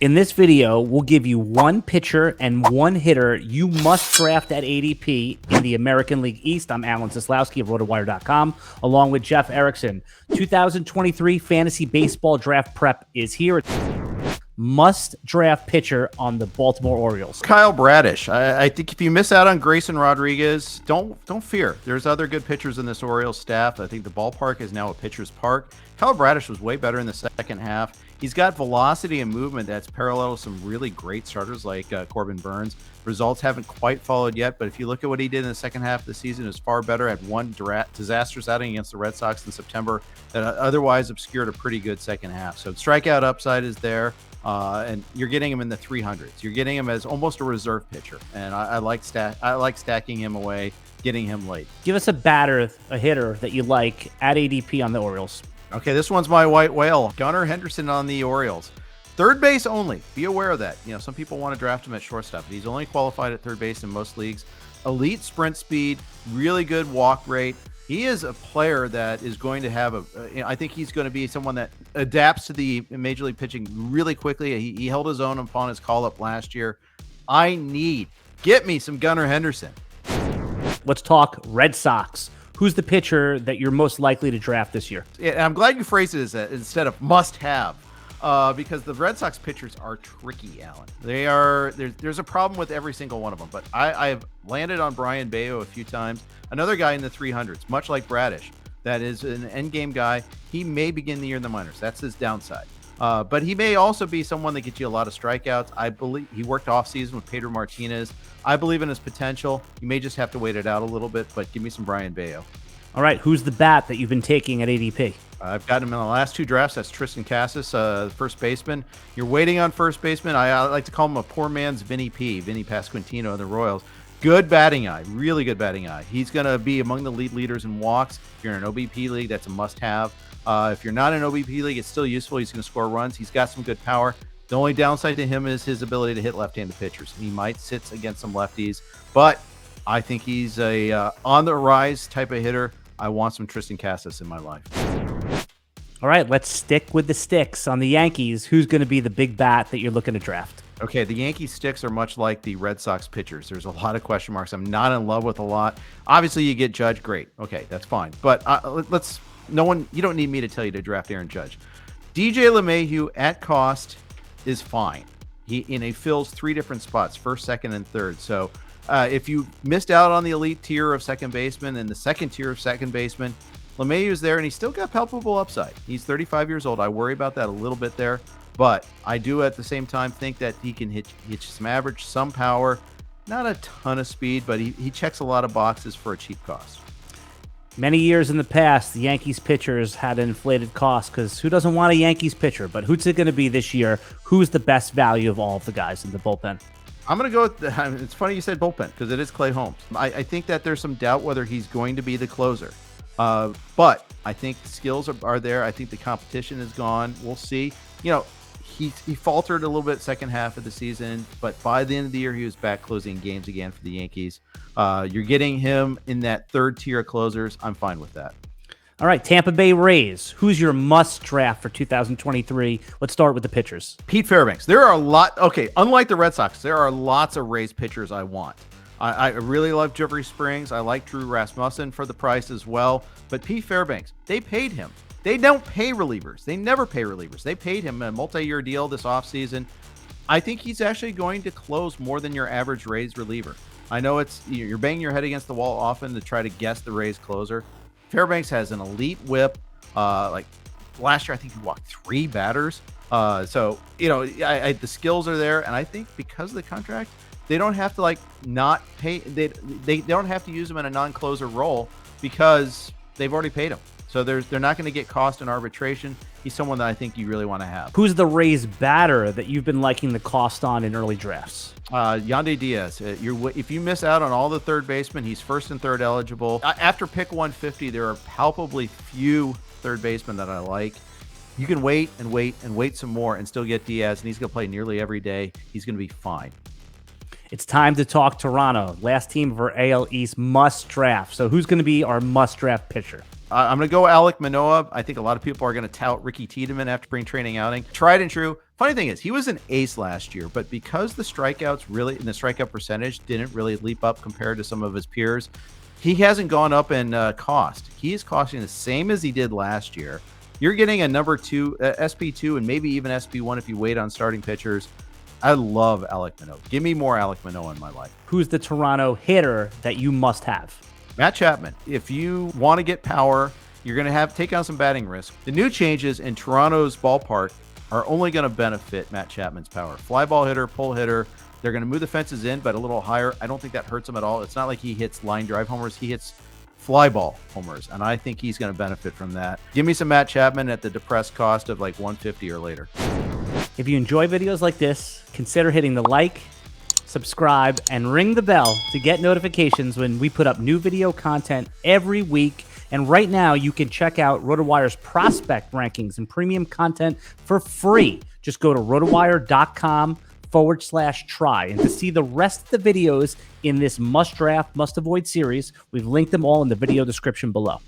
In this video, we'll give you one pitcher and one hitter you must draft at ADP in the American League East. I'm Alan Seslowsky of RotoWire.com, along with Jeff Erickson. 2023 Fantasy Baseball Draft Prep is here. Must draft pitcher on the Baltimore Orioles. Kyle Bradish. I think if you miss out on Grayson Rodriguez, don't fear. There's other good pitchers in this Orioles staff. I think the ballpark is now a pitcher's park. Kyle Bradish was way better in the second half. He's got velocity and movement that's parallel to some really great starters like Corbin Burns. Results haven't quite followed yet, but if you look at what he did in the second half of the season, it's far better. Had one disastrous outing against the Red Sox in September that otherwise obscured a pretty good second half. So strikeout upside is there. And you're getting him in the 300s. You're getting him as almost a reserve pitcher, and I like stacking him away, getting him late. Give us a hitter that you like at ADP on the Orioles. Okay, this one's my white whale, Gunnar Henderson on the Orioles. Third base only. Be aware of that. Some people want to draft him at shortstop, but he's only qualified at third base in most leagues. Elite sprint speed, really good walk rate. He is a player that is going to have I think he's going to be someone that adapts to the major league pitching really quickly. He held his own upon his call up last year. Get me some Gunnar Henderson. Let's talk Red Sox. Who's the pitcher that you're most likely to draft this year? Yeah, I'm glad you phrased it as that instead of must have. Because the Red Sox pitchers are tricky, Alan. There's a problem with every single one of them, but I've landed on Bello a few times. Another guy in the 300s, much like Bradish, that is an end game guy. He may begin the year in the minors. That's his downside. But he may also be someone that gets you a lot of strikeouts. I believe he worked off season with Pedro Martinez. I believe in his potential. You may just have to wait it out a little bit, but give me some Bello. All right, who's the bat that you've been taking at ADP? I've gotten him in the last two drafts. That's Triston Casas, first baseman. You're waiting on first baseman. I like to call him a poor man's Vinny Pasquantino of the Royals. Good batting eye, really good batting eye. He's going to be among the leaders in walks. If you're in an OBP league, that's a must-have. If you're not in an OBP league, it's still useful. He's going to score runs. He's got some good power. The only downside to him is his ability to hit left-handed pitchers. He might sit against some lefties, but I think he's a on-the-rise type of hitter. I want some Triston Casas in my life. All right, let's stick with the sticks. On the Yankees, who's going to be the big bat that you're looking to draft? Okay, the Yankees sticks are much like the Red Sox pitchers. There's a lot of question marks. I'm not in love with a lot. Obviously, you get Judge, great. Okay, that's fine. But you don't need me to tell you to draft Aaron Judge. DJ LeMahieu at cost is fine. He fills three different spots, first, second, and third. So if you missed out on the elite tier of second baseman and the second tier of second baseman, LeMahieu's there, and he's still got palpable upside. He's 35 years old. I worry about that a little bit there, but I do at the same time think that he can hit some average, some power, not a ton of speed, but he checks a lot of boxes for a cheap cost. Many years in the past, the Yankees pitchers had an inflated cost because who doesn't want a Yankees pitcher? But who's it going to be this year? Who's the best value of all of the guys in the bullpen? I'm going to go with it's funny you said bullpen because it is Clay Holmes. I think that there's some doubt whether he's going to be the closer. But I think the skills are there. I think the competition is gone. We'll see. He faltered a little bit second half of the season, but by the end of the year, he was back closing games again for the Yankees. You're getting him in that third tier of closers. I'm fine with that. All right, Tampa Bay Rays. Who's your must draft for 2023? Let's start with the pitchers. Pete Fairbanks. There are a lot. Okay, unlike the Red Sox, there are lots of Rays pitchers I want. I really love Jeffrey Springs. I like Drew Rasmussen for the price as well. But Pete Fairbanks, they paid him. They don't pay relievers. They never pay relievers. They paid him a multi-year deal this offseason. I think he's actually going to close more than your average Rays reliever. I know you're banging your head against the wall often to try to guess the Rays closer. Fairbanks has an elite whip. Like last year, I think he walked 3 batters. So the skills are there, and I think because of the contract, they don't have to not pay. They don't have to use him in a non-closer role because they've already paid him. So they're not going to get cost in arbitration. He's someone that I think you really want to have. Who's the Rays batter that you've been liking the cost on in early drafts? Yandy Diaz. If you miss out on all the third basemen, he's first and third eligible. After pick 150, there are palpably few third basemen that I like. You can wait and wait and wait some more and still get Diaz, and he's going to play nearly every day. He's going to be fine. It's time to talk Toronto. Last team of our AL East must draft. So who's going to be our must draft pitcher? I'm going to go Alek Manoah. I think a lot of people are going to tout Ricky Tiedemann after spring training outing. Tried and true, Funny thing is, he was an ace last year, but because the strikeouts really, and the strikeout percentage didn't really leap up compared to some of his peers, he hasn't gone up in cost. He is costing the same as he did last year. You're getting a number 2, SP2, and maybe even SP1 if you wait on starting pitchers. I love Alek Manoah. Give me more Alek Manoah in my life. Who's the Toronto hitter that you must have? Matt Chapman. If you want to get power, you're going to have to take on some batting risk. The new changes in Toronto's ballpark are only going to benefit Matt Chapman's power. Fly ball hitter, pull hitter. They're going to move the fences in, but a little higher. I don't think that hurts him at all. It's not like he hits line drive homers. He hits fly ball homers, and I think he's going to benefit from that. Give me some Matt Chapman at the depressed cost of like 150 or later. If you enjoy videos like this, consider hitting the like, subscribe, and ring the bell to get notifications when we put up new video content every week. And right now, you can check out RotoWire's prospect rankings and premium content for free. Just go to rotowire.com/try. And to see the rest of the videos in this must draft, must avoid series, we've linked them all in the video description below.